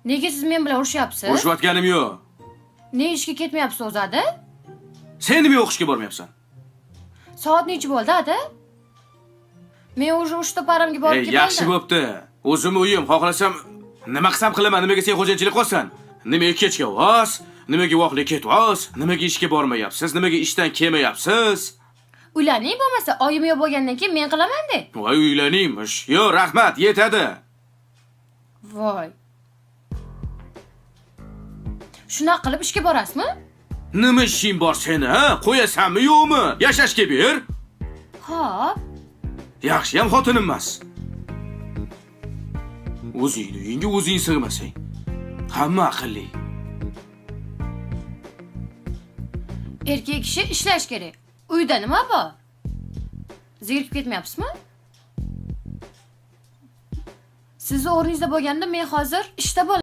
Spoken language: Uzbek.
Nega siz men bilan urushyapsiz? Urushayotganim yo'q. Ne ishga ketmayapsiz o'zi-da? Sen nima o'qishga bormayapsan? Soat necha bo'ldi, ada? Men уже uchta paramga borib keldim. Yaxshi bo'pti. O'zim uyim, xohlasam nima qilsam qilaman, nimaga sen xo'jayinchilik qilsan? Nimaga kechga voz? Nimaga vaqtli ketvoz? Nimaga ishga bormayapsiz? Nimaga ishdan kelmayapsiz? Uylaning bo'lmasa, oyim yo'q bo'lgandan keyin men qilaman-da. Voy uylaningmish. Yo'q, rahmat, yetadi. Voy. Shunaqa qilib ishga borasizmi? Nima ishing bor seni, ha? Qo'yasanmi, yo'qmi? Yashashga ber. Xo'p. Yaxshi ham xotinim emas. O'zingni uyingga o'zing sig'masang, hamma aqlli. Erkak kishi ishlash kerak. Uyda nima bor? Zerikib ketmayapsizmi? Siz o'rningizda bo'lganda men hozir ishda bo'laman.